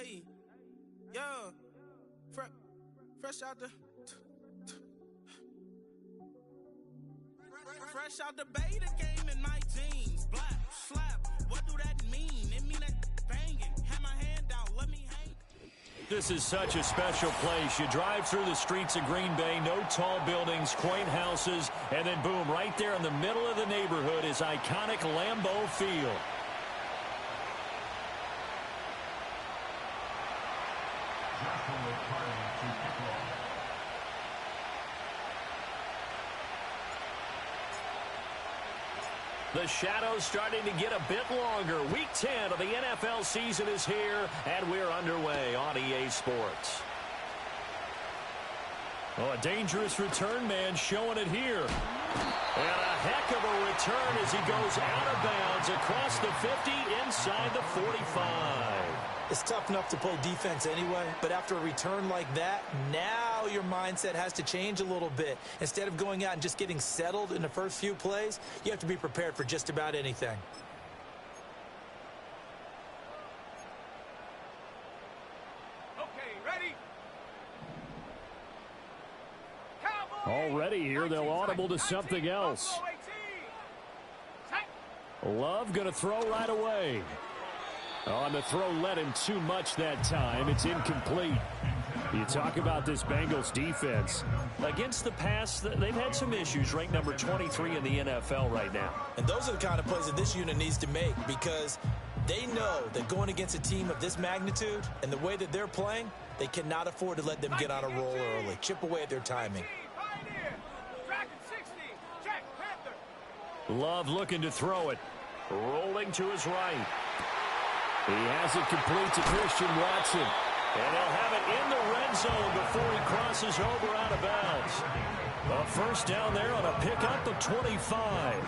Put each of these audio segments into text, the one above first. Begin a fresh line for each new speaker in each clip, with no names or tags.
Hey, yeah, fresh out the beta game in my jeans. Black, slap, what do that mean? It mean that banging. Have my hand out, let me hang.
This is such a special place. You drive through the streets of Green Bay, no tall buildings, quaint houses, and then boom, right there in the middle of the neighborhood is iconic Lambeau Field. The shadow's starting to get a bit longer. Week 10 of the NFL season is here, and we're underway on EA Sports. Oh, a dangerous return man showing it here. And a heck of a return as he goes out of bounds across the 50 inside the 45.
It's tough enough to play defense anyway, but after a return like that, now your mindset has to change a little bit. Instead of going out and just getting settled in the first few plays, you have to be prepared for just about anything.
Okay, ready?
Already here, they'll audible to something else. Love going to throw right away. On the throw led him too much that time. It's incomplete. You talk about this Bengals defense. Against the pass, they've had some issues. Ranked number 23 in the NFL right now.
And those are the kind of plays that this unit needs to make because they know that going against a team of this magnitude and the way that they're playing, they cannot afford to let them get on a roll early. Chip away at their timing.
Love looking to throw it. Rolling to his right. He has it complete to Christian Watson. And he'll have it in the red zone before he crosses over out of bounds. A first down there on a pickup of 25.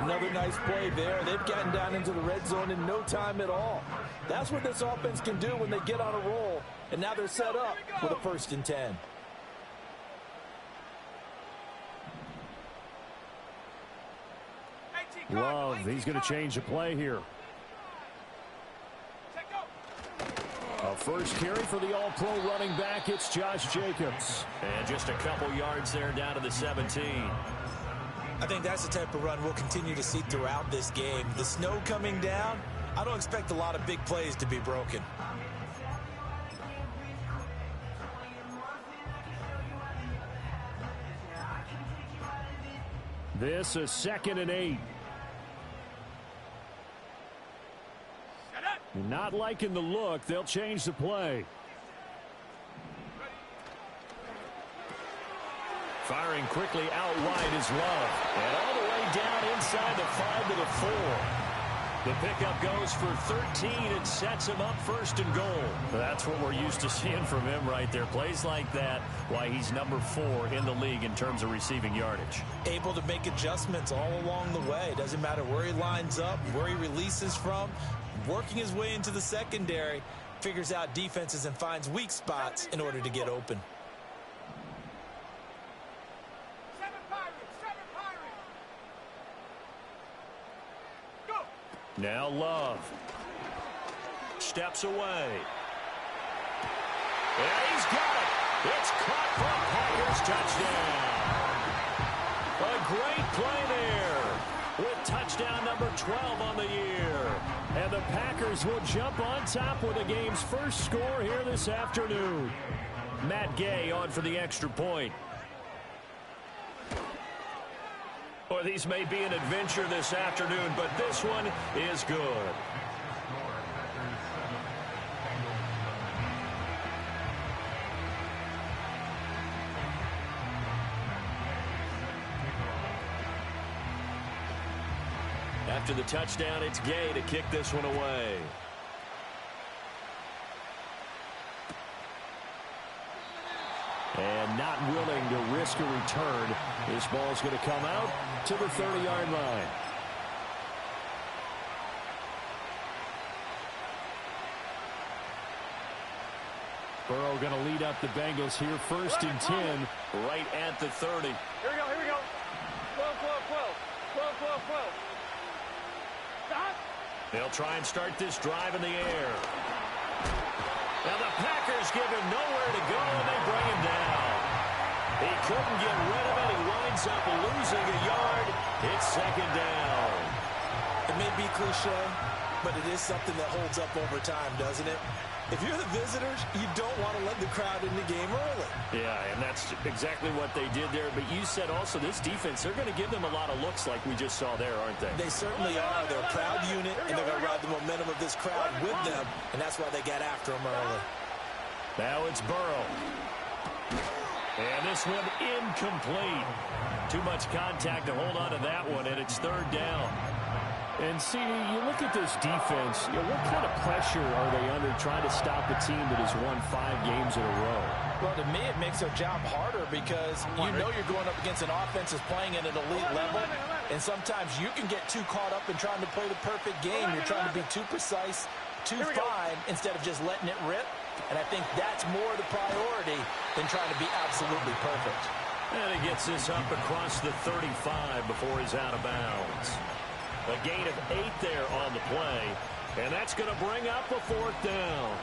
Another nice play there. They've gotten down into the red zone in no time at all. That's what this offense can do when they get on a roll. And now they're set up with a 1st and 10.
Love, he's going to change the play here. A first carry for the all-pro running back, it's Josh Jacobs. And just a couple yards there down to the 17.
I think that's the type of run we'll continue to see throughout this game. The snow coming down, I don't expect a lot of big plays to be broken.
This is 2nd and 8. Not liking the look. They'll change the play. Firing quickly out wide is Love. And all the way down inside the 5 to the 4. The pickup goes for 13 and sets him up 1st and goal. That's what we're used to seeing from him right there. Plays like that, why he's number 4 in the league in terms of receiving yardage.
Able to make adjustments all along the way. Doesn't matter where he lines up, where he releases from. Working his way into the secondary, figures out defenses and finds weak spots in order to get open.
Go.
Now Love. Steps away. And he's got it. It's caught for a Packers touchdown. A great play there with touchdown number 12 on the year. And the Packers will jump on top with the game's first score here this afternoon. Matt Gay on for the extra point. Well, these may be an adventure this afternoon, but this one is good. After the touchdown, it's Gay to kick this one away. And not willing to risk a return. This ball's going to come out to the 30-yard line. Burrow going to lead up the Bengals here. 1st and 10 right at the 30.
Here we go, here we go. 12, 12, 12. 12, 12, 12. Stop.
They'll try and start this drive in the air. Now the Packers give him nowhere to go, and they bring him down. He couldn't get rid of it. He winds up losing a yard. It's second down.
It may be cliche, but it is something that holds up over time, doesn't it? If you're the visitors, you don't want to let the crowd in the game early.
Yeah, and that's exactly what they did there. But you said also this defense, they're going to give them a lot of looks like we just saw there, aren't they?
They certainly are. They're a proud unit, and they're going to ride the momentum of this crowd with them, and that's why they got after them early.
Now it's Burrow. And this one incomplete. Too much contact to hold on to that one, and it's third down.
And, CD, you look at this defense, what kind of pressure are they under trying to stop a team that has won 5 games in a row?
Well, to me, it makes their job harder because you know you're going up against an offense that's playing at an elite level, and sometimes you can get too caught up in trying to play the perfect game. You're trying to be too precise, too fine, instead of just letting it rip. And I think that's more the priority than trying to be absolutely perfect.
And he gets this up across the 35 before he's out of bounds. A gain of 8 there on the play, and that's going to bring up a fourth down.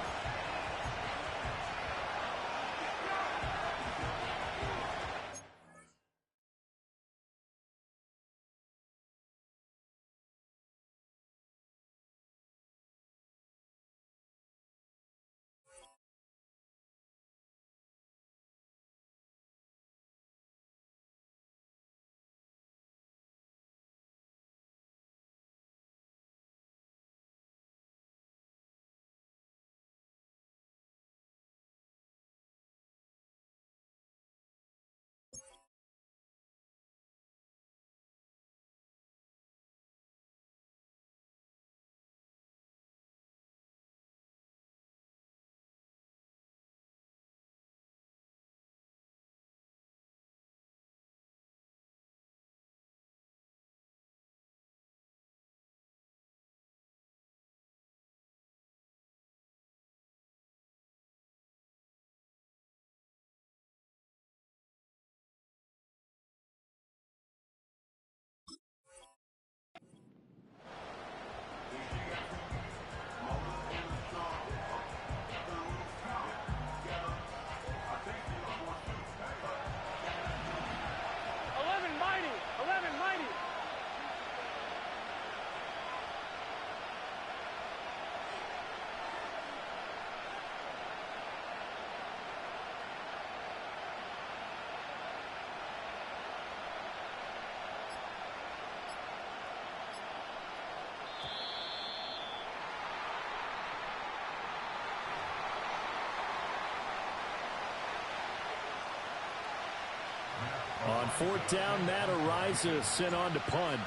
On fourth down, Matt Ariza sent on to punt.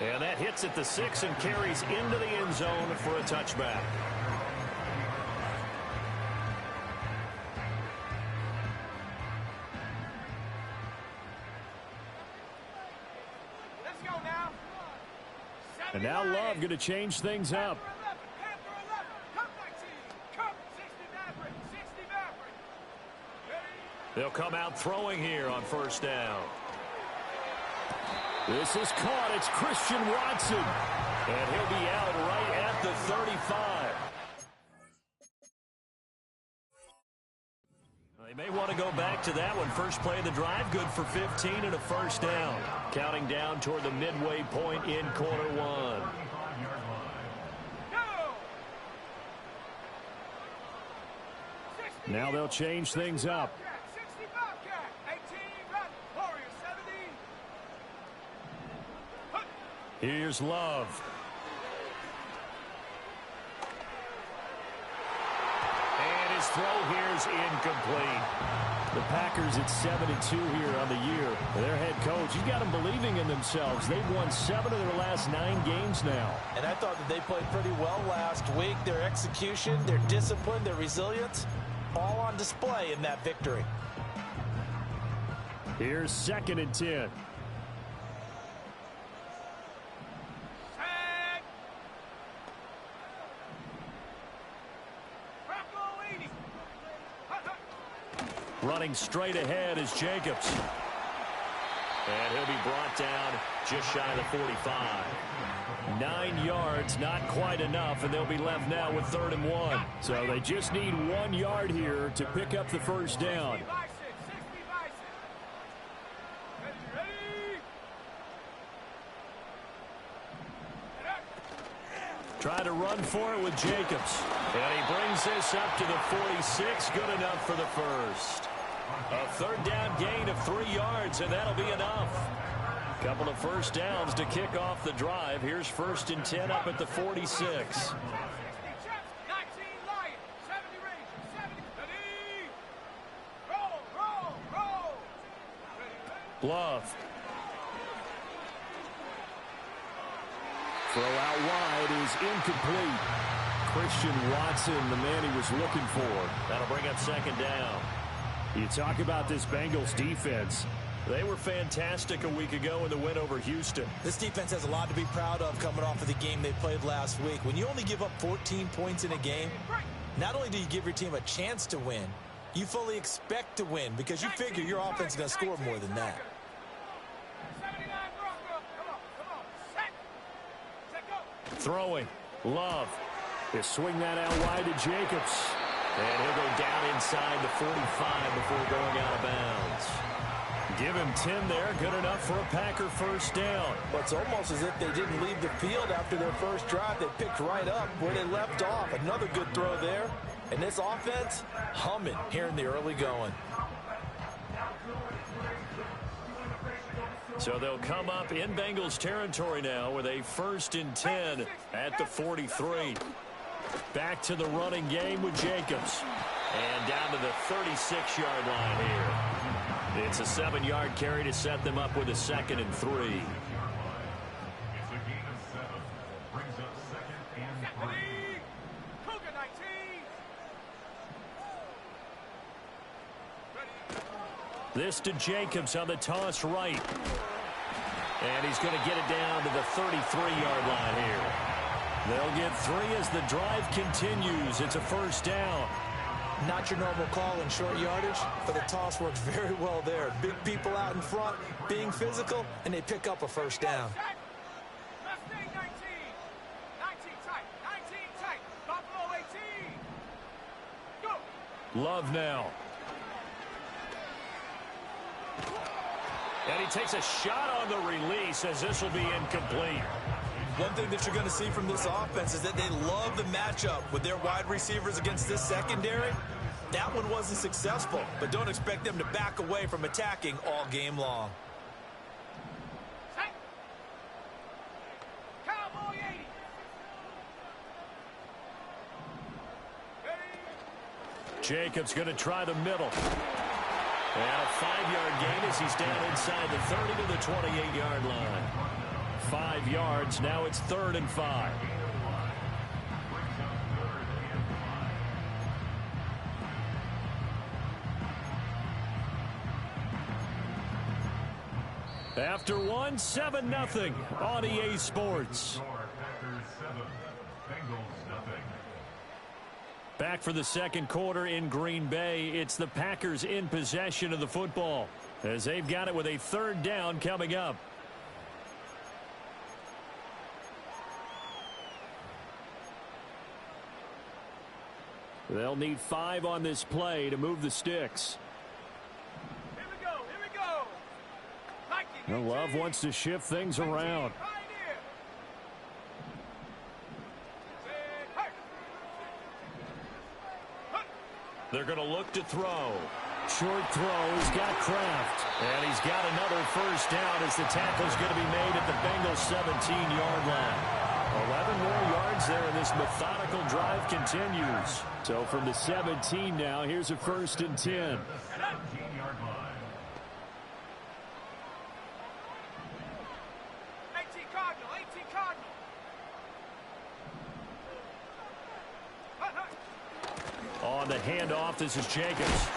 And that hits at the 6 and carries into the end zone for a touchback.
And now Love going to change things up.
They'll come out throwing here on first down.
This is caught. It's Christian Watson.
And he'll be out right at the 35. They may want to go back to that one. First play of the drive, good for 15 and a first down. Counting down toward the midway point in quarter one.
Now they'll change things up.
Here's Love. And his throw here's incomplete.
The Packers at 7-2 here on the year. Their head coach, he's got them believing in themselves. They've won 7 of their last 9 games now.
And I thought that they played pretty well last week. Their execution, their discipline, their resilience, all on display in that victory.
Here's 2nd and 10.
Running straight ahead is Jacobs. And he'll be brought down just shy of the 45.
9 yards, not quite enough, and they'll be left now with 3rd and 1. So they just need 1 yard here to pick up the first down. Try to run for it with Jacobs.
And he brings this up to the 46. Good enough for the first. A 3rd down gain of 3 yards, and that'll be enough. Couple of first downs to kick off the drive. Here's 1st and 10 up at the 46.
Love. Throw out wide is incomplete. Christian Watson, the man he was looking for.
That'll bring up 2nd down.
You talk about this Bengals defense.
They were fantastic a week ago in the win over Houston.
This defense has a lot to be proud of coming off of the game they played last week. When you only give up 14 points in a game, not only do you give your team a chance to win, you fully expect to win because you figure your offense is going to score more than that.
Throwing. Love. They swing that out wide to Jacobs.
And he'll go down inside the 45 before going out of bounds.
Give him 10 there. Good enough for a Packer first down.
But it's almost as if they didn't leave the field after their first drive. They picked right up where they left off. Another good throw there. And this offense, humming here in the early going.
So they'll come up in Bengals territory now with a 1st and 10 at the 43.
Back to the running game with Jacobs.
And down to the 36-yard line here. It's a 7-yard carry to set them up with a 2nd and 3.
It's a gain of 7. Brings up 2nd and 3. Cougar 19.
This to Jacobs on the toss right.
And he's going to get it down to the 33-yard line here.
They'll get 3 as the drive continues. It's a first down.
Not your normal call in short yardage, but the toss works very well there. Big people out in front, being physical, and they pick up a first down.
Love now.
And he takes a shot on the release as this will be incomplete.
One thing that you're going to see from this offense is that they love the matchup with their wide receivers against this secondary. That one wasn't successful, but don't expect them to back away from attacking all game long.
Jacobs going to try the middle.
And a 5-yard gain as he's down inside the 30 to the 28-yard line.
5 yards. Now it's 3rd and 5. After 1, 7-0 on EA Sports. Back for the second quarter in Green Bay. It's the Packers in possession of the football as they've got it with a 3rd down coming up. They'll need 5 on this play to move the sticks.
Here we go.
Well, Love wants to shift things around.
They're going to look to throw.
Short throw. He's got Kraft.
And he's got another first down as the tackle's going to be made at the Bengals 17-yard line.
11 more yards there, and this methodical drive continues. So from the 17 now, here's a 1st and 10.
17-yard line. 18 Cardinal.
On the handoff, this is Jacobs.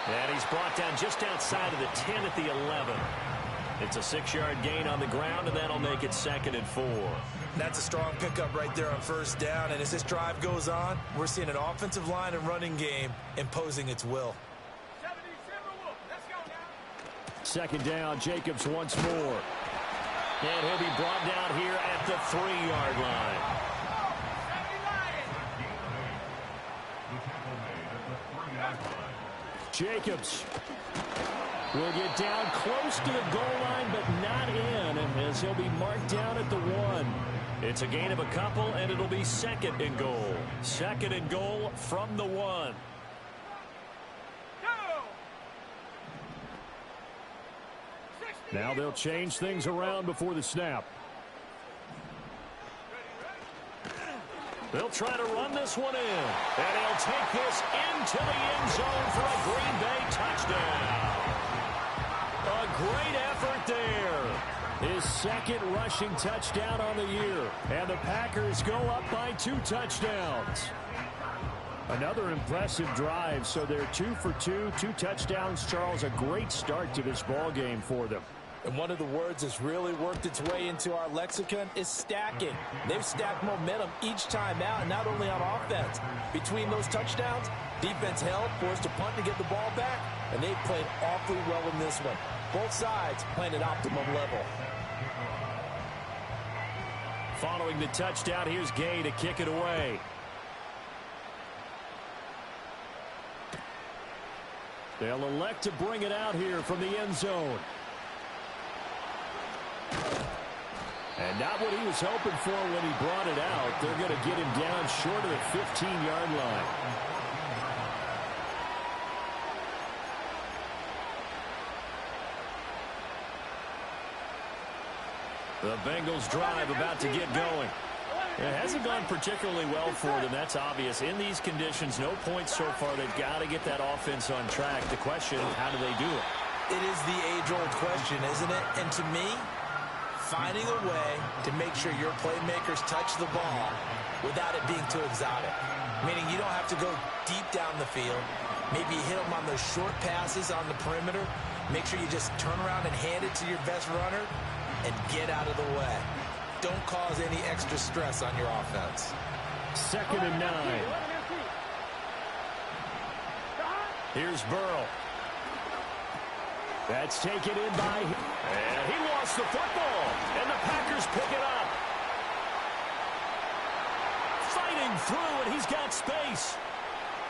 And he's brought down just outside of the 10 at the 11. It's a 6-yard gain on the ground, and that'll make it 2nd and 4.
That's a strong pickup right there on first down. And as this drive goes on, we're seeing an offensive line and running game imposing its will.
second down. Jacobs once more. And he'll be brought down here at the 3-yard line. Jacobs will get down close to the goal line, but not in, as he'll be marked down at the 1. It's a gain of a couple, and it'll be second and goal. Second and goal from the 1. Now they'll change things around before the snap. They'll try to run this one in. And he'll take this into the end zone for a Green Bay touchdown. A great effort there. His second rushing touchdown on the year. And the Packers go up by 2 touchdowns. Another impressive drive. So they're 2 for 2, 2 touchdowns. Charles, a great start to this ball game for them.
And one of the words that's really worked its way into our lexicon is stacking. They've stacked momentum each time out, and not only on offense. Between those touchdowns, defense held, forced a punt to get the ball back, and they played awfully well in this one. Both sides playing at optimum level.
Following the touchdown, here's Gay to kick it away. They'll elect to bring it out here from the end zone. And not what he was hoping for when he brought it out. They're going to get him down short of the 15-yard line. The Bengals drive about to get going. It hasn't gone particularly well for them. That's obvious. In these conditions, no points so far. They've got to get that offense on track. The question, how do they do it?
It is the age-old question, isn't it? And to me, finding a way to make sure your playmakers touch the ball without it being too exotic. Meaning you don't have to go deep down the field. Maybe you hit them on those short passes on the perimeter. Make sure you just turn around and hand it to your best runner and get out of the way. Don't cause any extra stress on your offense.
2nd and 9. Here's Burrow. That's taken in by him. And he lost the football. And the Packers pick it up. Fighting through, and he's got space.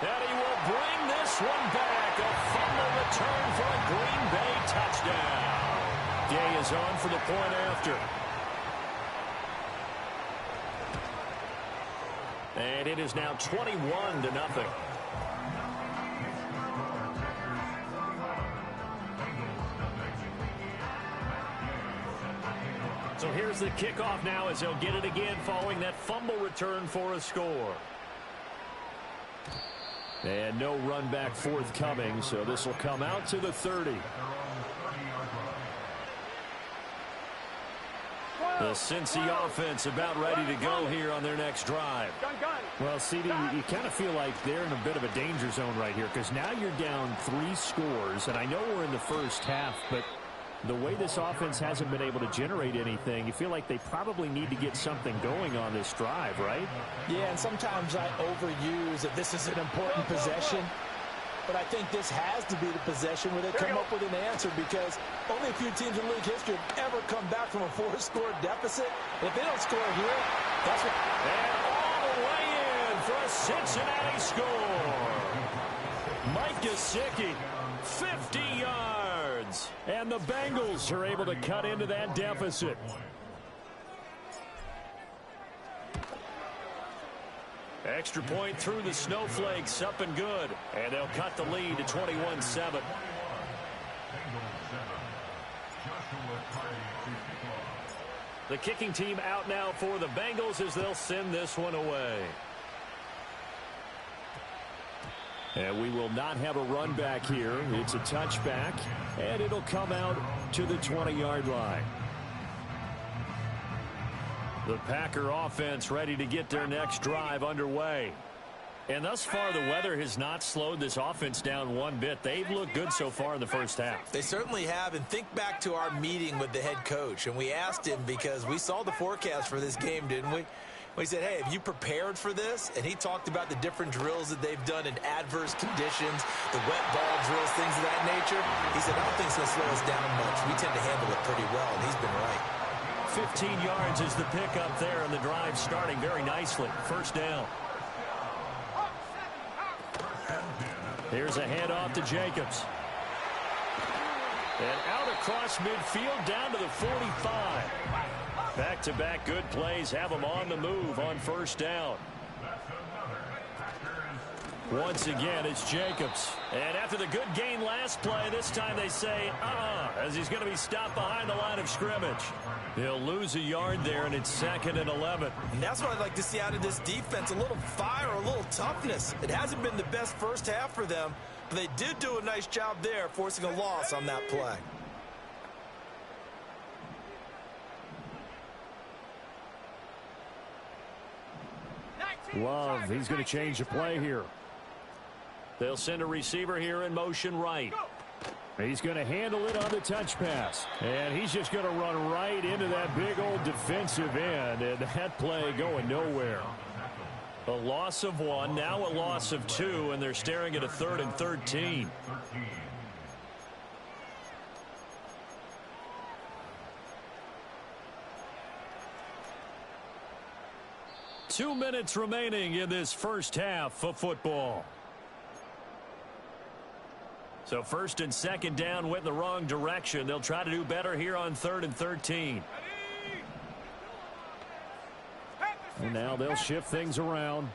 And he will bring this one back. A fumble return for a Green Bay touchdown. Day is on for the point after. And it is now 21-0. So here's the kickoff now as they'll get it again following that fumble return for a score. And no run back forthcoming, so this will come out to the 30. The Cincy offense about ready to go here on their next drive. Well, CD, you kind of feel like they're in a bit of a danger zone right here because now you're down 3 scores, and I know we're in the first half, but the way this offense hasn't been able to generate anything, you feel like they probably need to get something going on this drive, right?
Yeah, and sometimes I overuse that this is an important possession. But I think this has to be the possession where they come up with an answer because only a few teams in league history have ever come back from a 4-score deficit. If they don't score here, that's what...
And all the way in for a Cincinnati score. Mike Gesicki, 50 yards. And the Bengals are able to cut into that deficit. Extra point through the snowflakes, up and good. And they'll cut the lead to 21-7. The kicking team out now for the Bengals as they'll send this one away. And we will not have a run back here. It's a touchback, and it'll come out to the 20-yard line. The Packer offense ready to get their next drive underway. And thus far, the weather has not slowed this offense down one bit. They've looked good so far in the first half.
They certainly have. And think back to our meeting with the head coach. And we asked him because we saw the forecast for this game, didn't we? Well, he said, hey, have you prepared for this? And he talked about the different drills that they've done in adverse conditions, the wet ball drills, things of that nature. He said, I don't think it's going to slow us down much. We tend to handle it pretty well, and he's been right.
15 yards is the pickup there, and the drive starting very nicely. First down. Here's a handoff to Jacobs. And out across midfield down to the 45. Back-to-back good plays have them on the move on first down. Once again, it's Jacobs. And after the good gain last play, this time they say, as he's going to be stopped behind the line of scrimmage. He'll lose a yard there, and it's 2nd and 11.
And that's what I'd like to see out of this defense, a little fire, a little toughness. It hasn't been the best first half for them, but they did do a nice job there, forcing a loss on that play.
Love, he's going to change the play here. They'll send a receiver here in motion right. He's going to handle it on the touch pass. And he's just going to run right into that big old defensive end. And that play going nowhere. A loss of 1, now a loss of 2, and they're staring at a 3rd and 13. Two minutes remaining in this first half of football. So 1st and 2nd down went the wrong direction. They'll try to do better here on 3rd and 13. And now they'll shift things around.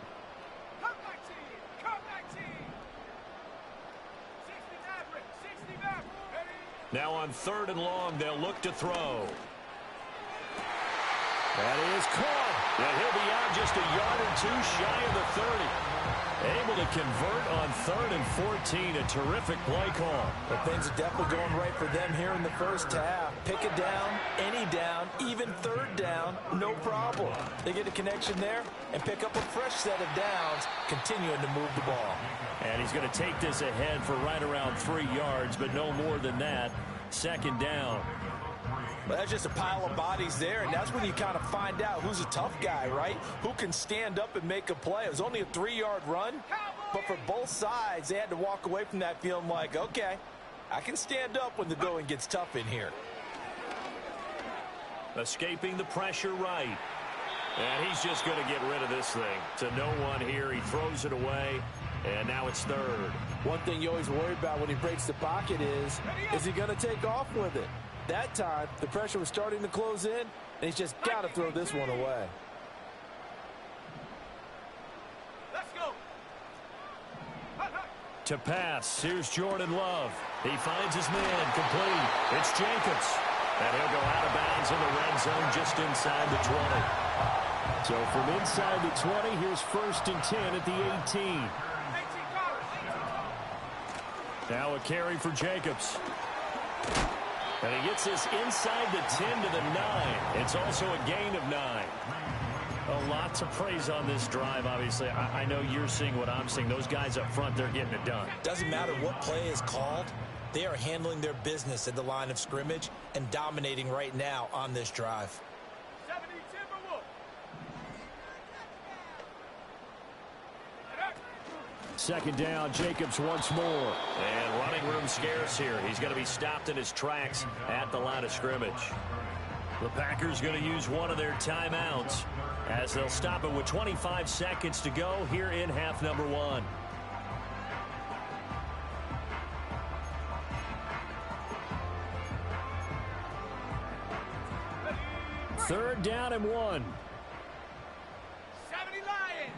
Now on 3rd and long, they'll look to throw. That is caught. And he'll be out just a yard or 2 shy of the 30. Able to convert on 3rd and 14. A terrific play call.
But things are definitely going right for them here in the first half. Pick it down, any down, even 3rd down, no problem. They get a connection there and pick up a fresh set of downs, continuing to move the ball.
And he's going to take this ahead for right around 3 yards, but no more than that. 2nd down.
But that's just a pile of bodies there, and that's when you kind of find out who's a tough guy, right? Who can stand up and make a play. It was only a 3-yard run, but for both sides, they had to walk away from that feeling like, okay, I can stand up when the going gets tough in here.
Escaping the pressure right. And he's just going to get rid of this thing. To no one here. He throws it away, and now it's 3rd.
One thing you always worry about when he breaks the pocket is he going to take off with it? That time, the pressure was starting to close in, and he's just got to throw this one away.
Let's go.
To pass, here's Jordan Love. He finds his man, complete. It's Jacobs. And he'll go out of bounds in the red zone just inside the 20. So from inside the 20, here's 1st and 10 at the 18. Now a carry for Jacobs. And he gets this inside the 10 to the 9. It's also a gain of 9. A lot to praise on this drive, obviously. I know you're seeing what I'm seeing. Those guys up front, they're getting it done.
Doesn't matter what play is called. They are handling their business at the line of scrimmage and dominating right now on this drive.
70 Timberwolves.
2nd down, Jacobs once more. And running room scarce here. He's going to be stopped in his tracks at the line of scrimmage. The Packers going to use one of their timeouts as they'll stop it with 25 seconds to go here in half number 1. Third down and 1.
70 Lions.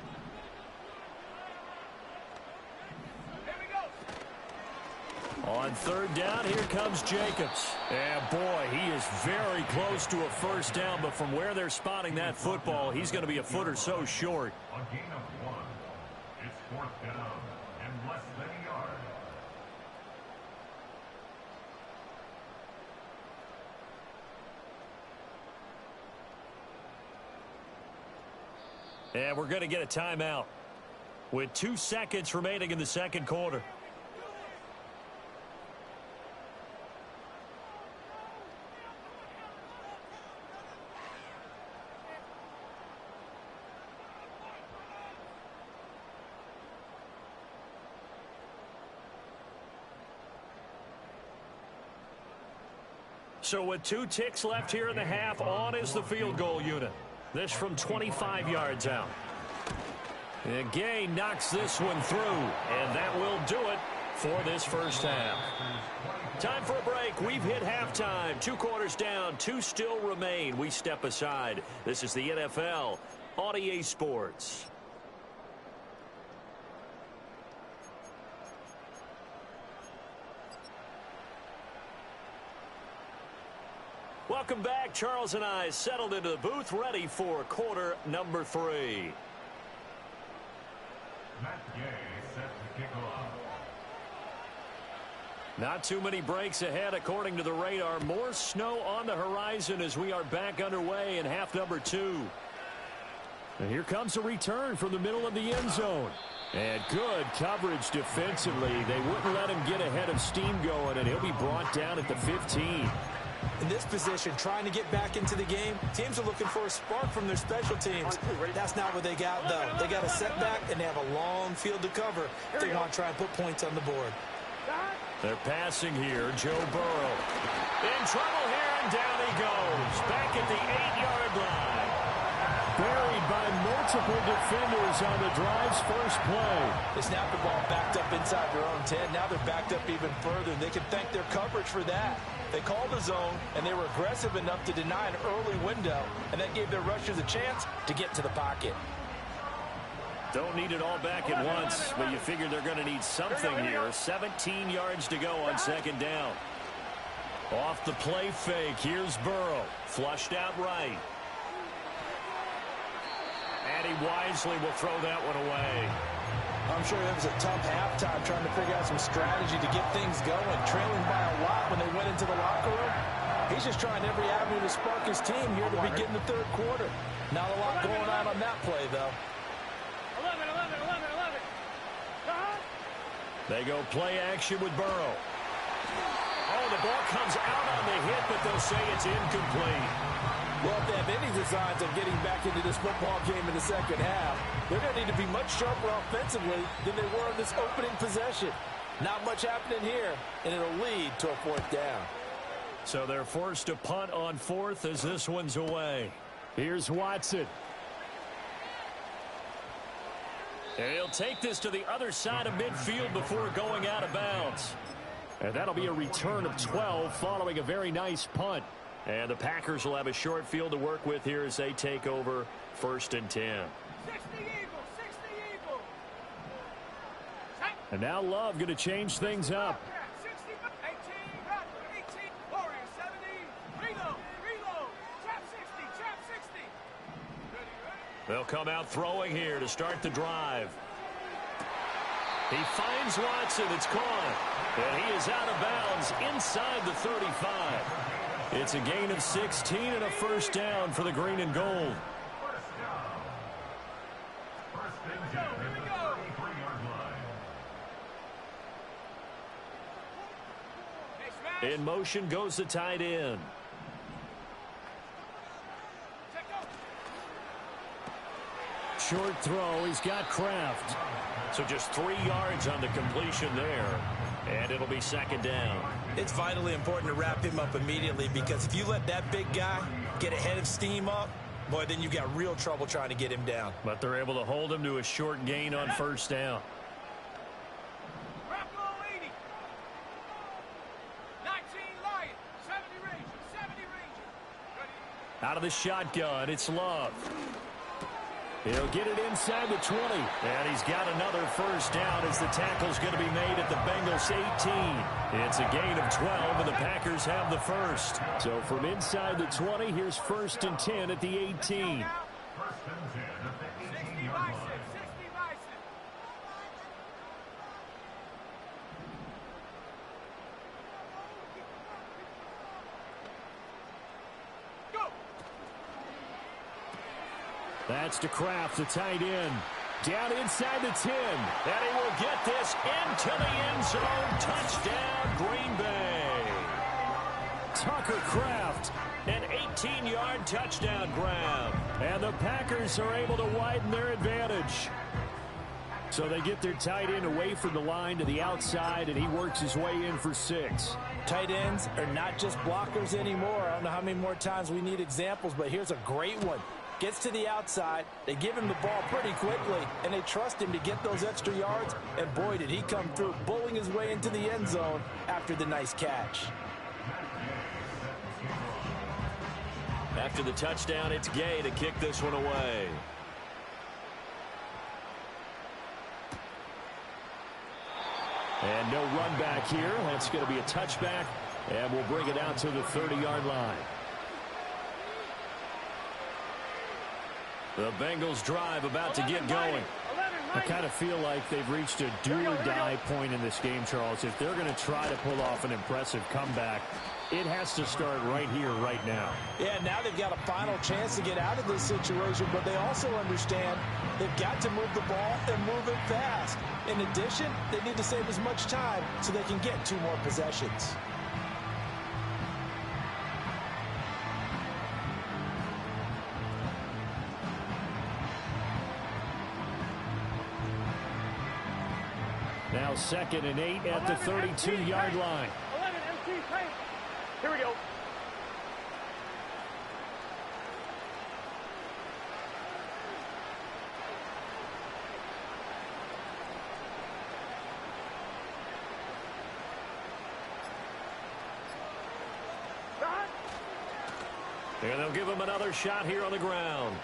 Here we go.
On 3rd down, here comes Jacobs. And boy, he is very close to a first down, but from where they're spotting that football, he's going to be a foot or so short.
A gain of 1. It's 4th down and less than a yard.
And we're going to get a timeout with 2 seconds remaining in the 2nd quarter. So with 2 ticks left here in the half, on is the field goal unit. This from 25 yards out. And Gay knocks this one through, and that will do it for this first half. Time for a break. We've hit halftime. 2 quarters down, 2 still remain. We step aside. This is the NFL on EA Sports. Welcome back. Charles and I settled into the booth, ready for quarter number 3.
Matt Gay set to kick off.
Not too many breaks ahead according to the radar. More snow on the horizon as we are back underway in half number 2. And here comes a return from the middle of the end zone. And good coverage defensively. They wouldn't let him get ahead of steam going, and he'll be brought down at the 15.
In this position, trying to get back into the game, teams are looking for a spark from their special teams. That's not what they got, though. They got a setback, and they have a long field to cover if they want to try and put points on the board.
They're passing here. Joe Burrow in trouble here, and down he goes. Back at the 8-yard line. Buried by multiple defenders on the drive's first play.
They snapped the ball backed up inside their own 10. Now they're backed up even further, and they can thank their coverage for that. They called the zone, and they were aggressive enough to deny an early window, and that gave their rushers a chance to get to the pocket.
Don't need it all back at once, but you figure they're going to need something here. 17 yards to go on second down. Off the play fake, here's Burrow. Flushed out right. And he wisely will throw that one away.
I'm sure it was a tough halftime trying to figure out some strategy to get things going. Trailing by a lot when they went into the locker room. He's just trying every avenue to spark his team here to begin the third quarter. Not a lot going on that play, though.
11.
They go play action with Burrow. Oh, the ball comes out on the hit, but they'll say it's incomplete.
Well, if they have any designs of getting back into this football game in the second half, they're going to need to be much sharper offensively than they were in this opening possession. Not much happening here, and it'll lead to a 4th down.
So they're forced to punt on 4th as this one's away. Here's Watson. And he'll take this to the other side of midfield before going out of bounds. And that'll be a return of 12 following a very nice punt. And the Packers will have a short field to work with here as they take over 1st and 10.
60 Eagles.
And now Love going to change things up.
60, 18, Warriors 70, reload, trap 60.
They'll come out throwing here to start the drive. He finds Watson. It's caught. And he is out of bounds inside the 35. It's a gain of 16 and a 1st down for the green and gold.
First and 10 at the 33-yard line.
In motion goes the tight end. Short throw. He's got Kraft. So just 3 yards on the completion there. And it'll be 2nd down.
It's vitally important to wrap him up immediately because if you let that big guy get ahead of steam up, boy, then you've got real trouble trying to get him down.
But they're able to hold him to a short gain on 1st down.
19 Lions, 70 Rangers.
Out of the shotgun, it's Love. He'll get it inside the 20. And he's got another 1st down as the tackle's going to be made at the Bengals 18. It's a gain of 12, and the Packers have the 1st. So from inside the 20, here's 1st and 10 at the 18.
1st and 10 at the 18-yard line.
60 Bison. Go.
That's to Kraft, the tight end. Down inside the 10. And he will get this into the end zone. Touchdown, Green Bay. Tucker Kraft, an 18-yard touchdown grab. And the Packers are able to widen their advantage. So they get their tight end away from the line to the outside, and he works his way in for 6.
Tight ends are not just blockers anymore. I don't know how many more times we need examples, but here's a great one. Gets to the outside, they give him the ball pretty quickly, and they trust him to get those extra yards, and boy, did he come through, bowling his way into the end zone after the nice catch.
After the touchdown, it's Gay to kick this one away. And no run back here. That's going to be a touchback, and we'll bring it out to the 30-yard line. The Bengals drive about to get going.
I kind of feel like they've reached a do-or-die point in this game, Charles. If they're going to try to pull off an impressive comeback, it has to start right here, right now.
Yeah, now they've got a final chance to get out of this situation, but they also understand they've got to move the ball and move it fast. In addition, they need to save as much time so they can get 2 more possessions.
Now 2nd and 8 at the 32-yard line.
11, MC, tight. Here we go.
And they'll give him another shot here on the ground.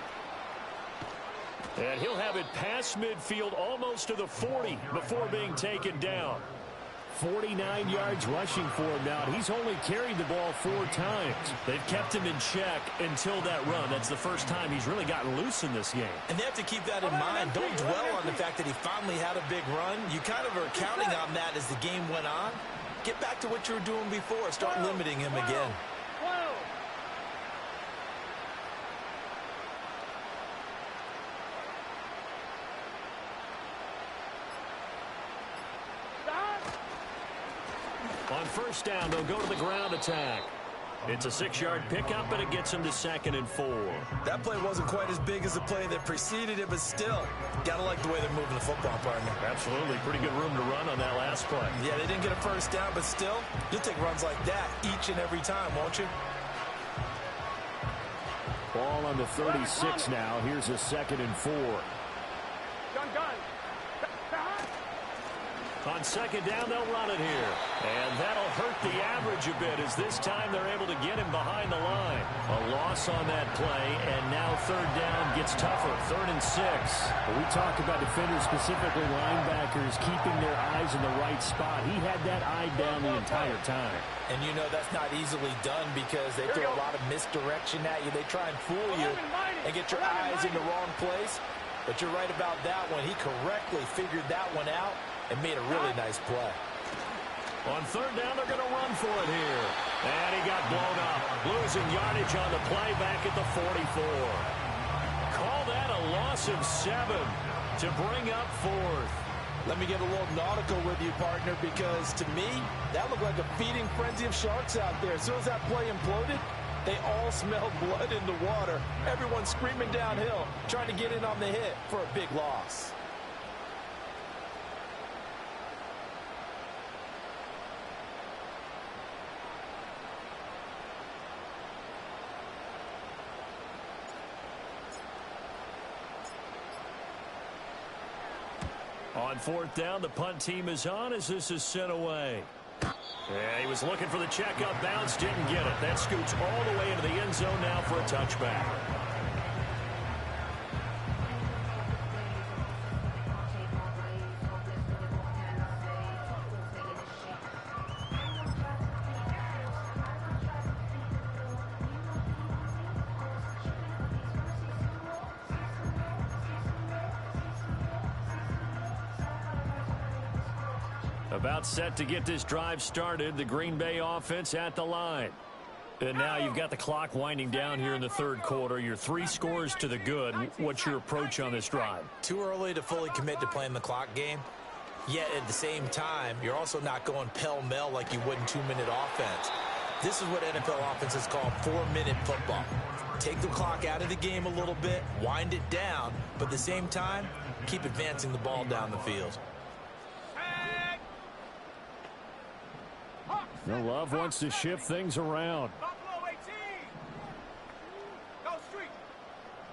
And he'll have it past midfield almost to the 40 before being taken down. 49 yards rushing for him now. He's only carried the ball 4 times. They've kept him in check until that run. That's the first time he's really gotten loose in this game.
And they have to keep that in mind. Don't dwell on the fact that he finally had a big run. You kind of are counting on that as the game went on. Get back to what you were doing before. Start limiting him again.
On first down, they'll go to the ground attack. It's a 6-yard pickup, and it gets him to 2nd and 4.
That play wasn't quite as big as the play that preceded it, but still, got to like the way they're moving the football, partner.
Absolutely. Pretty good room to run on that last play.
Yeah, they didn't get a first down, but still, you'll take runs like that each and every time, won't you?
Ball on the 36 now. Here's a 2nd and 4.
Gun.
On 2nd down, they'll run it here. And that'll hurt the average a bit as this time they're able to get him behind the line. A loss on that play, and now 3rd down gets tougher. 3rd and 6.
Well, we talked about defenders, specifically linebackers, keeping their eyes in the right spot. He had that eye down the entire time.
And you know that's not easily done because they throw a lot of misdirection at you. They try and fool you and get your eyes in the wrong place. But you're right about that one. He correctly figured that one out and made a really nice play.
On 3rd down, they're going to run for it here. And he got blown up. Losing yardage on the play back at the 44. Call that a loss of 7 to bring up 4th.
Let me get a little nautical with you, partner, because to me, that looked like a feeding frenzy of sharks out there. As soon as that play imploded, they all smelled blood in the water. Everyone screaming downhill, trying to get in on the hit for a big loss.
On 4th down, the punt team is on as this is sent away. Yeah, he was looking for the checkup bounce, didn't get it. That scoots all the way into the end zone now for a touchback. About set to get this drive started. The Green Bay offense at the line. And now you've got the clock winding down here in the 3rd quarter. You're 3 scores to the good. What's your approach on this drive?
Too early to fully commit to playing the clock game. Yet at the same time, you're also not going pell-mell like you would in 2-minute offense. This is what NFL offenses call 4-minute football. Take the clock out of the game a little bit, wind it down, but at the same time, keep advancing the ball down the field.
Hawks.
The Love wants to shift things around.
Buffalo 18. Go street.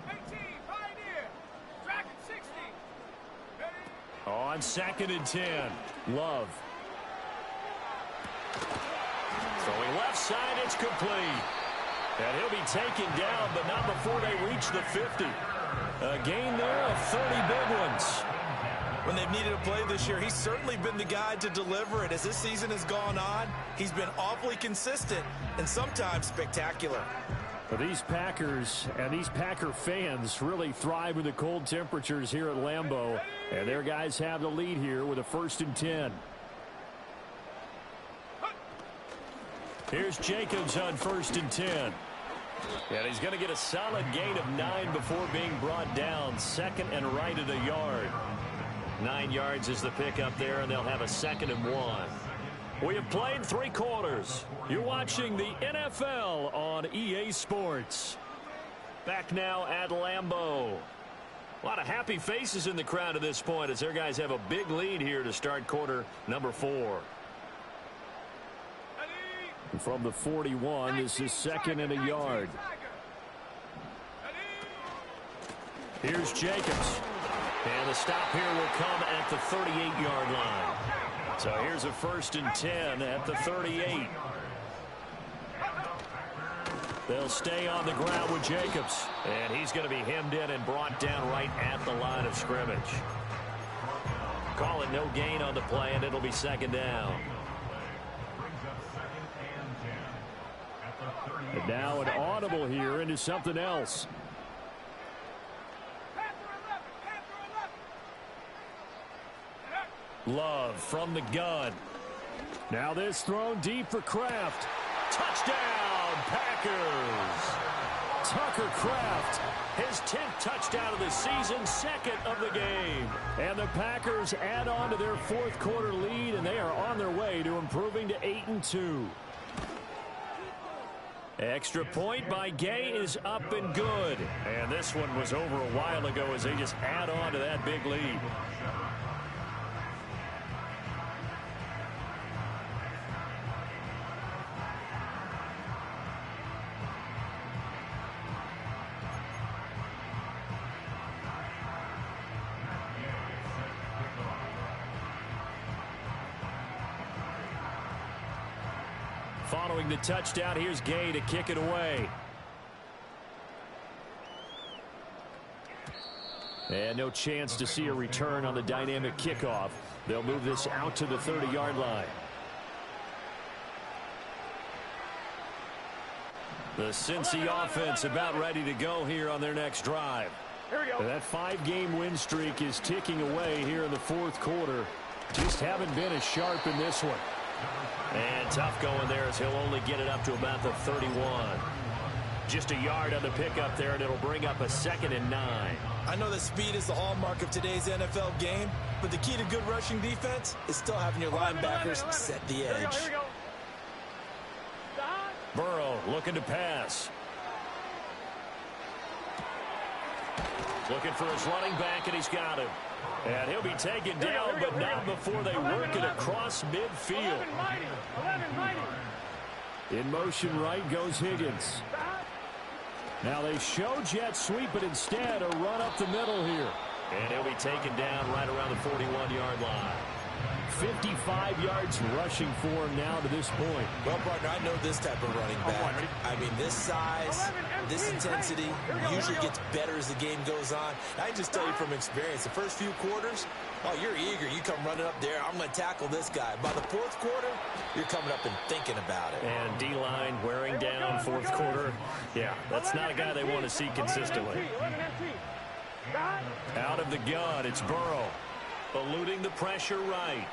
18. Pioneer. Dragon 60. Ready?
On 2nd and 10. Love. Throwing left side, it's complete. And he'll be taken down, but not before they reach the 50. A gain there of 30 big ones.
When they've needed a play this year, he's certainly been the guy to deliver it. As this season has gone on, he's been awfully consistent and sometimes spectacular.
But these Packers and these Packer fans really thrive with the cold temperatures here at Lambeau. And their guys have the lead here with a 1st and 10. Here's Jacobs on 1st and 10. And he's going to get a solid gain of 9 before being brought down. 2nd and right at a yard. 9 yards is the pickup there, and they'll have a 2nd and 1. We have played 3 quarters. You're watching the NFL on EA Sports. Back now at Lambeau. A lot of happy faces in the crowd at this point as their guys have a big lead here to start quarter number 4. From the 41, this is 2nd and a yard. Here's Jacobs. And the stop here will come at the 38-yard line. So here's a 1st and 10 at the 38. They'll stay on the ground with Jacobs. And he's going to be hemmed in and brought down right at the line of scrimmage. Call it no gain on the play, and it'll be 2nd down. And now an audible here into something else. Love from the gun. Now this thrown deep for Kraft. Touchdown, Packers. Tucker Kraft, his 10th touchdown of the season, 2nd of the game. And the Packers add on to their 4th quarter lead, and they are on their way to improving to 8-2. Extra point by Gay is up and good. And this one was over a while ago as they just add on to that big lead. Following the touchdown, here's Gay to kick it away. And no chance to see a return on the dynamic kickoff. They'll move this out to the 30-yard line. The Cincy offense about ready to go here on their next drive.
Here we go.
That 5-game win streak is ticking away here in the 4th quarter. Just haven't been as sharp in this one. And tough going there as he'll only get it up to about the 31. Just a yard on the pickup there, and it'll bring up a 2nd and 9.
I know that speed is the hallmark of today's NFL game, but the key to good rushing defense is still having your linebackers set the edge.
Here we go.
Burrow looking to pass. Looking for his running back, and he's got him. And he'll be taken down, but not before they work it across midfield.
11 mighty.
In motion right goes Higgins. Now they show jet sweep, but instead a run up the middle here. And he'll be taken down right around the 41-yard line. 55 yards rushing for him now to this point.
Well, partner, I know this type of running back. I mean, this size, this intensity usually gets better as the game goes on. I can just tell you from experience, the first few quarters, oh, you're eager. You come running up there, I'm going to tackle this guy. By the 4th quarter, you're coming up and thinking about it.
And D-line wearing down 4th quarter. Yeah, that's not a guy they want to see consistently. Out of the gun, it's Burrow. Eluding the pressure right.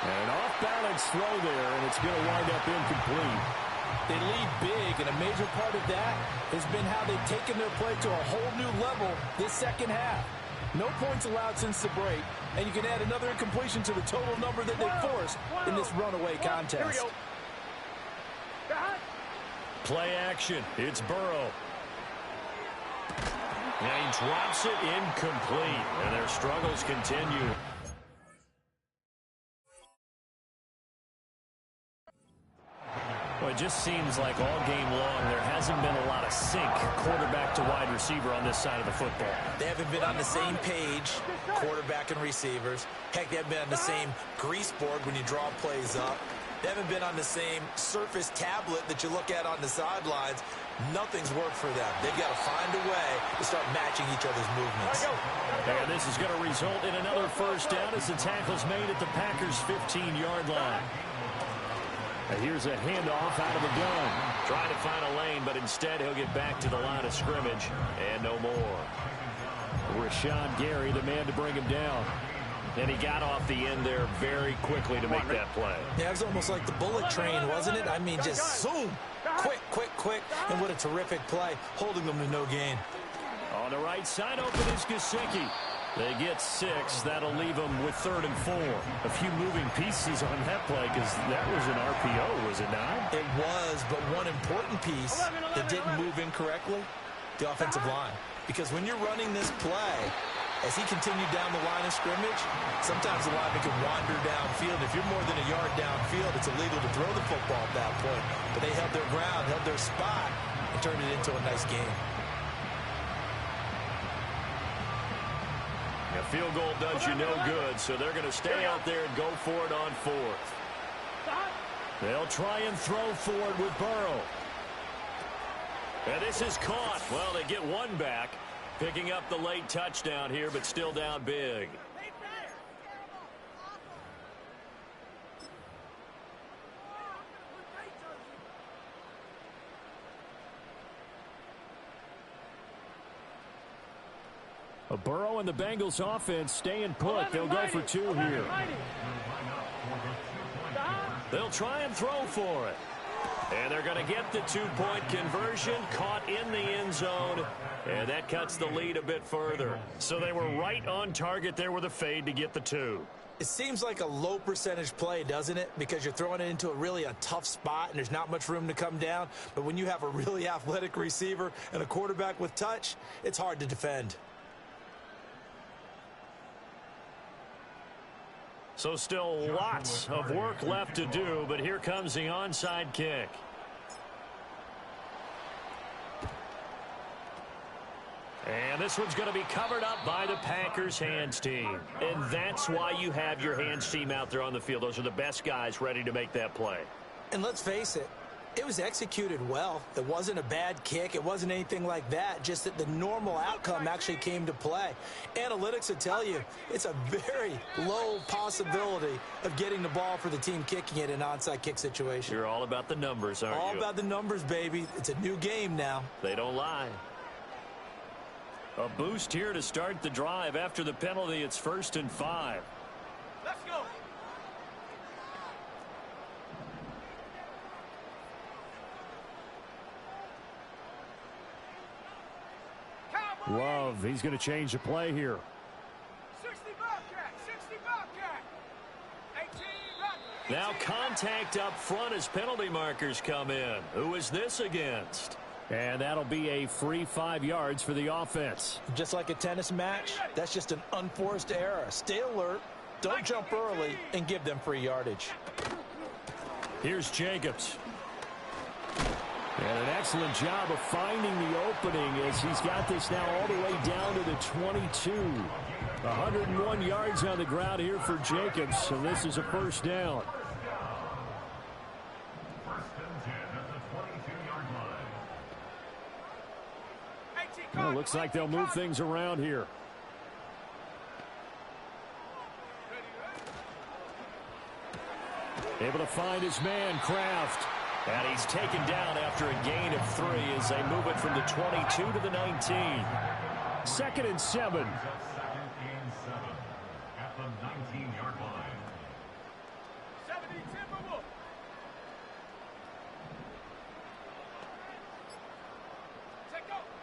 And an off-balance throw there, and it's going to wind up incomplete.
They lead big, and a major part of that has been how they've taken their play to a whole new level this 2nd half. No points allowed since the break, and you can add another incompletion to the total number that they forced in this runaway contest.
Play action. It's Burrow. And he drops it incomplete, and their struggles continue. it just seems like all game long there hasn't been a lot of sync quarterback to wide receiver on this side of the football.
They haven't been on the same page, quarterback and receivers. Heck, they haven't been on the same grease board when you draw plays up. They haven't been on the same Surface tablet that you look at on the sidelines. Nothing's worked for them. They've got to find a way to start matching each other's movements.
And this is going to result in another first down as the tackle's made at the Packers' 15-yard line. And here's a handoff out of the gun. Trying to find a lane, but instead he'll get back to the line of scrimmage and no more. Rashawn Gary, the man to bring him down. And he got off the end there very quickly to make that play.
Yeah, it was almost like the bullet train, wasn't it? I mean, just zoom. Quick. And what a terrific play, holding them to no gain.
On the right side, open is Gesicki. They get 6. That'll leave them with 3rd and 4. A few moving pieces on that play because that was an RPO, was it not?
It was, but one important piece that didn't move incorrectly, the offensive line. Because when you're running this play, as he continued down the line of scrimmage, sometimes the lineman can wander downfield. If you're more than a yard downfield, it's illegal to throw the football at that point. But they held their ground, held their spot, and turned it into a nice game.
A field goal does you no good, so they're going to stay out there and go for it on 4th. They'll try and throw for it with Burrow. And this is caught. Well, they get one back, picking up the late touchdown here, but still down big. A Burrow and the Bengals offense staying put. They'll go for 2 here. They'll try and throw for it. And they're going to get the 2-point conversion, caught in the end zone, and that cuts the lead a bit further. So they were right on target there with a fade to get the 2.
It seems like a low percentage play, doesn't it? Because you're throwing it into a tough spot and there's not much room to come down. But when you have a really athletic receiver and a quarterback with touch, it's hard to defend.
So still lots of work left to do, but here comes the onside kick. And this one's going to be covered up by the Packers hands team. And that's why you have your hands team out there on the field. Those are the best guys ready to make that play.
And let's face it, it was executed well. It wasn't a bad kick. It wasn't anything like that. Just that the normal outcome actually came to play. Analytics will tell you it's a very low possibility of getting the ball for the team kicking it in an onside kick situation.
You're all about the numbers, aren't you?
All about the numbers, baby. It's a new game now.
They don't lie. A boost here to start the drive. After the penalty, it's 1st and 5.
Let's go.
Love, he's going to change the play here.
60 Bobcat, 60 Bobcat. 18 Bobcat.
Now contact up front as penalty markers come in. Who is this against? And that'll be a free 5 yards for the offense.
Just like a tennis match, that's just an unforced error. Stay alert, don't jump early, and give them free yardage.
Here's Jacobs. And an excellent job of finding the opening as he's got this now all the way down to the 22. 101 yards on the ground here for Jacobs, and this is a first down. Well, looks like they'll move things around here. Able to find his man, Kraft. And he's taken down after a gain of 3 as they move it from the 22 to the 19. 2nd and 7.
At the 19-yard line.
70 Timberwolves.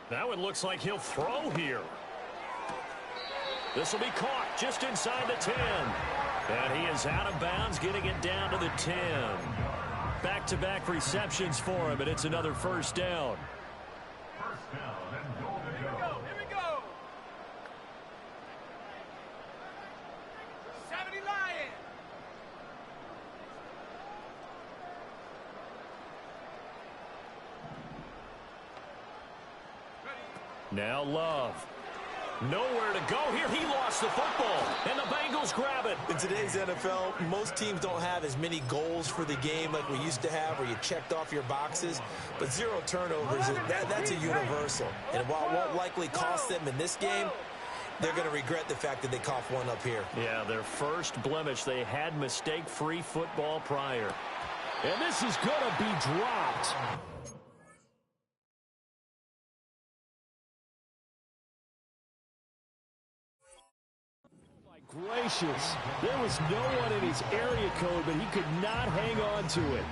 That one looks like he'll throw here. This will be caught just inside the 10. And he is out of bounds, getting it down to the 10. Back-to-back receptions for him, and it's another first down.
First down and goal to
Here we go. Here we go. 70 Lions.
Now Love. Nowhere to go here. He lost the football, and the Bengals grab it.
In today's NFL, most teams don't have as many goals for the game like we used to have, where you checked off your boxes. But 0 turnovers, that's a universal. And while it won't likely cost them in this game, they're going to regret the fact that they coughed one up here.
Yeah, their first blemish. They had mistake-free football prior. And this is going to be dropped. Gracious. There was no one in his area code, but he could not hang on to it.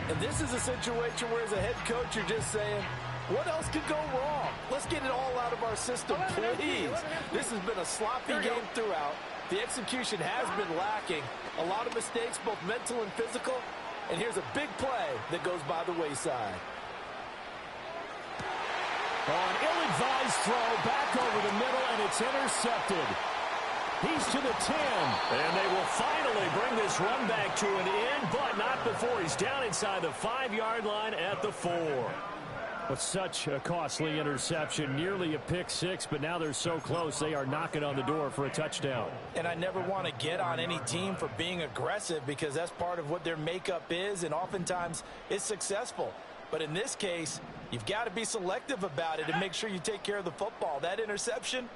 And this is a situation where as a head coach, you're just saying, what else could go wrong? Let's get it all out of our system, please. This has been a sloppy game throughout. The execution has been lacking. A lot of mistakes, both mental and physical. And here's a big play that goes by the wayside.
An ill-advised throw back over the middle, and it's intercepted. He's to the 10, and they will finally bring this run back to an end, but not before he's down inside the 5-yard line at the 4. But such a costly interception, nearly a pick six, but now they're so close they are knocking on the door for a touchdown.
And I never want to get on any team for being aggressive because that's part of what their makeup is, and oftentimes it's successful. But in this case, you've got to be selective about it and make sure you take care of the football. That interception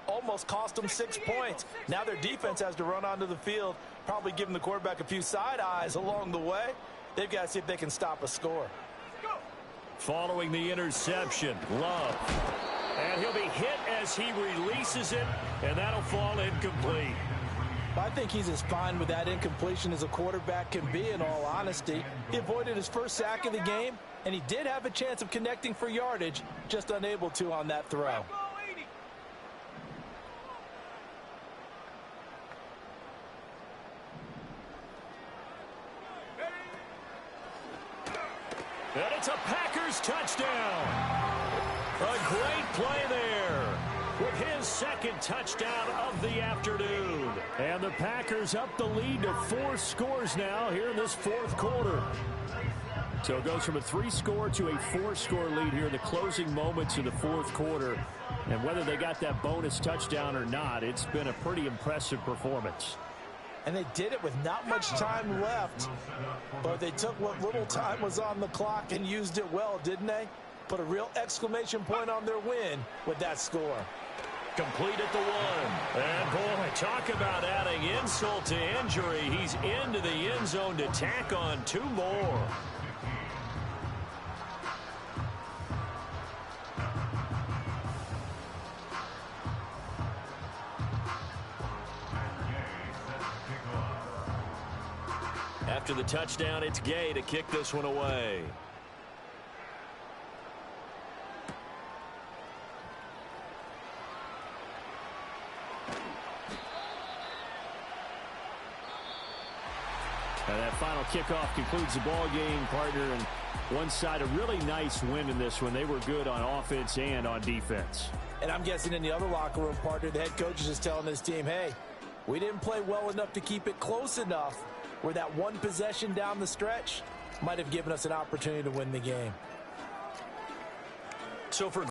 almost cost them 6 points. Now their defense has to run onto the field, probably giving the quarterback a few side eyes along the way. They've got to see if they can stop a score.
Following the interception, Love. And he'll be hit as he releases it, and that'll fall incomplete.
I think he's as fine with that incompletion as a quarterback can be, in all honesty. He avoided his first sack of the game, and he did have a chance of connecting for yardage, just unable to on that throw.
And it's a Packers touchdown. A great play there with his second touchdown of the afternoon. And the Packers up the lead to 4 scores now here in this fourth quarter. So it goes from a 3-score to a 4-score lead here in the closing moments of the fourth quarter. And whether they got that bonus touchdown or not, it's been a pretty impressive performance.
And they did it with not much time left. But they took what little time was on the clock and used it well, didn't they? Put a real exclamation point on their win with that score.
Complete at the 1. And boy, talk about adding insult to injury. He's into the end zone to tack on 2 more. After the touchdown, it's Gay to kick this one away. And that final kickoff concludes the ball game, partner. And one side, a really nice win in this one. They were good on offense and on defense.
And I'm guessing in the other locker room, partner, the head coach is just telling his team, hey, we didn't play well enough to keep it close enough where that one possession down the stretch might have given us an opportunity to win the game.
So for